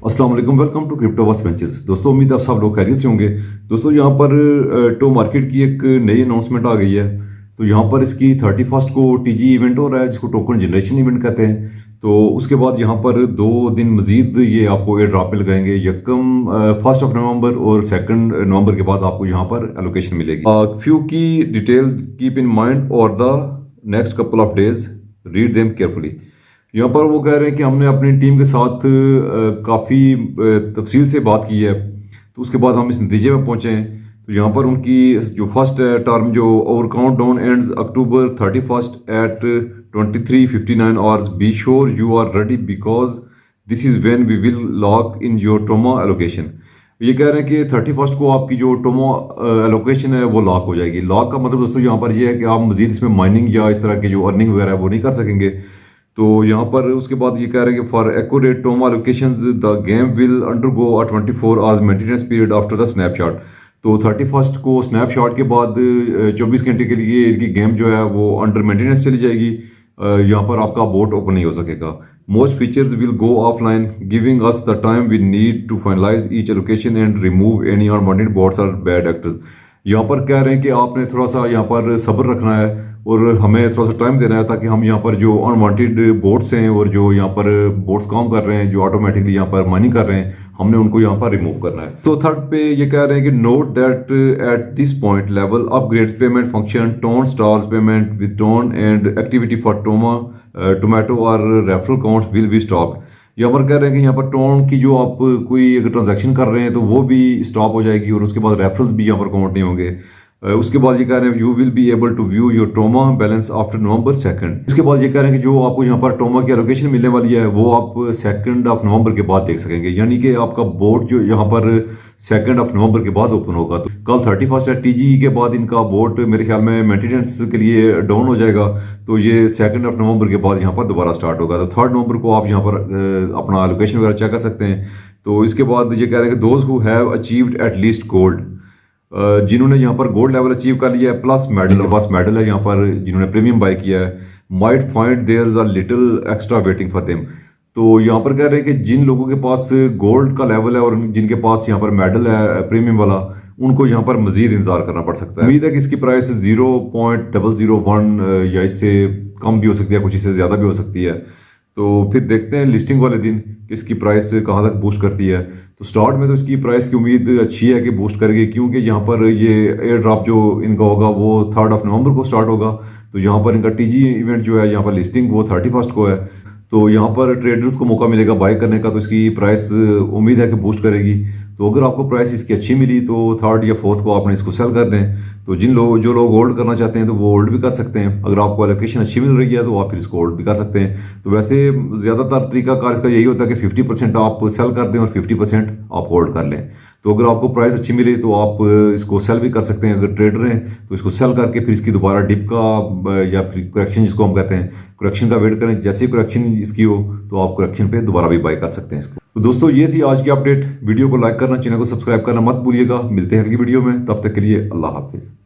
अस्सलाम वालेकुम, welcome to क्रिप्टोवर्स ventures. दोस्तों, उम्मीद है आप सब लोग खैरियत से होंगे। दोस्तों, यहाँ पर टो मार्केट की एक नई अनाउंसमेंट आ गई है। तो यहाँ पर इसकी 31 को टीजी इवेंट हो रहा है, जिसको टोकन जनरेशन इवेंट कहते हैं। तो उसके बाद यहाँ पर 2 दिन मजीद ये आपको एयर ड्रॉप पे लगाएंगे। यकम 1 नवंबर और 2 नवंबर के बाद आपको यहाँ पर एलोकेशन मिलेगी। फ्यू की डिटेल कीप इन माइंड और the next couple of days, read them carefully. यहाँ पर वो कह रहे हैं कि हमने अपनी टीम के साथ काफ़ी तफसील से बात की है, तो उसके बाद हम इस नतीजे में पहुँचे हैं। तो यहाँ पर उनकी जो फर्स्ट टर्म जो over count down ends October 31 at 23:59 hours, be sure you are ready because this is when we will lock in your Toma allocation. ये कह रहे हैं कि 31 को आपकी जो टोमो एलोकेशन है वो लॉक हो जाएगी। लॉक का मतलब दोस्तों यहाँ पर ये है कि आप मजीद इसमें माइनिंग या इस तरह की जो अर्निंग वगैरह है वो नहीं कर सकेंगे। तो यहाँ पर उसके बाद ये कह रहे हैं कि for accurate टोमा locations the game will undergo a 24 hours maintenance period after the snapshot. तो 31 को स्नैपशॉट के बाद 24 घंटे के लिए इनकी गेम जो है वो अंडर मेंटेनेंस चली जाएगी। यहाँ पर आपका बोट ओपन नहीं हो सकेगा। Most features will go offline giving us the time we need to finalise each allocation and remove any unwanted bots और बैड एक्टर्स। यहाँ पर कह रहे हैं कि आपने थोड़ा सा यहाँ पर सब्र रखना है और हमें थोड़ा सा टाइम देना है, ताकि हम यहाँ पर जो अनवांटेड बोट्स हैं और जो यहाँ पर बोट्स काम कर रहे हैं, जो ऑटोमेटिकली यहाँ पर माइनिंग कर रहे हैं, हमने उनको यहाँ पर रिमूव करना है। तो थर्ड पे ये कह रहे हैं कि note that at this point level upgrades payment function tone stars payment with tone and activity for tomato और referral counts will be stop. यहाँ पर कह रहे हैं कि यहाँ पर टोन की जो आप कोई अगर ट्रांजैक्शन कर रहे हैं तो वो भी स्टॉप हो जाएगी और उसके बाद रेफरल्स भी यहाँ पर काउंट नहीं होंगे। उसके बाद ये कह रहे हैं you will be able to view your Toma balance after November 2। उसके बाद ये कह रहे हैं कि जो आपको यहाँ पर टोमा की एलोकेशन मिलने वाली है वो आप 2 नवंबर के बाद देख सकेंगे। यानी कि आपका बोर्ड जो यहाँ पर 2 नवंबर के बाद ओपन होगा। तो कल 31 है, टीजी के बाद इनका बोर्ड मेरे ख्याल में मेंटेनेंस के लिए डाउन हो जाएगा। तो ये 2 नवंबर के बाद यहाँ पर दोबारा स्टार्ट होगा। तो 3 नवंबर को आप यहाँ पर अपना एलोकेशन वगैरह चेक कर सकते हैं। तो इसके बाद ये कह रहे हैं कि those who have achieved at least gold, जिन्होंने यहाँ पर गोल्ड लेवल अचीव कर लिया है प्लस मेडल के पास मेडल है, यहाँ पर जिन्होंने प्रीमियम बाय किया है, might find there is a little extra waiting for them. तो यहाँ पर कह रहे हैं कि जिन लोगों के पास गोल्ड का लेवल है और जिनके पास यहाँ पर मेडल है प्रीमियम वाला, उनको यहाँ पर मजीद इंतजार करना पड़ सकता है। उम्मीद है कि इसकी प्राइस 0.001 या इससे कम भी हो सकती है, कुछ इससे ज़्यादा भी हो सकती है। तो फिर देखते हैं लिस्टिंग वाले दिन कि इसकी प्राइस कहाँ तक बूस्ट करती है। तो स्टार्ट में तो इसकी प्राइस की उम्मीद अच्छी है कि बूस्ट करेगी, क्योंकि यहाँ पर ये एयर ड्रॉप जो इनका होगा वो 3 नवंबर को स्टार्ट होगा। तो यहाँ पर इनका टीजी इवेंट जो है, यहाँ पर लिस्टिंग वो 31 को है। तो यहाँ पर ट्रेडर्स को मौका मिलेगा बाय करने का, तो इसकी प्राइस उम्मीद है कि बूस्ट करेगी। तो अगर आपको प्राइस इसकी अच्छी मिली तो 3 या 4 को आपने इसको सेल कर दें। तो जो लोग होल्ड करना चाहते हैं तो वो होल्ड भी कर सकते हैं। अगर आपको एलोकेशन अच्छी मिल रही है तो आप फिर इसको होल्ड भी कर सकते हैं। तो वैसे ज़्यादातर तरीकाकार इसका यही होता है कि 50% आप सेल कर दें और 50% आप होल्ड कर लें। तो अगर आपको प्राइस अच्छी मिले तो आप इसको सेल भी कर सकते हैं। अगर ट्रेडर हैं तो इसको सेल करके फिर इसकी दोबारा डिप का या फिर करेक्शन जिसको हम कहते हैं, करेक्शन का वेट करें। जैसे ही करेक्शन इसकी हो तो आप करेक्शन पे दोबारा भी बाय कर सकते हैं इसको। तो दोस्तों, ये थी आज की अपडेट। वीडियो को लाइक करना, चैनल को सब्सक्राइब करना मत भूलिएगा। मिलते हैं अगली वीडियो में, तब तक के लिए अल्लाह हाफिज़।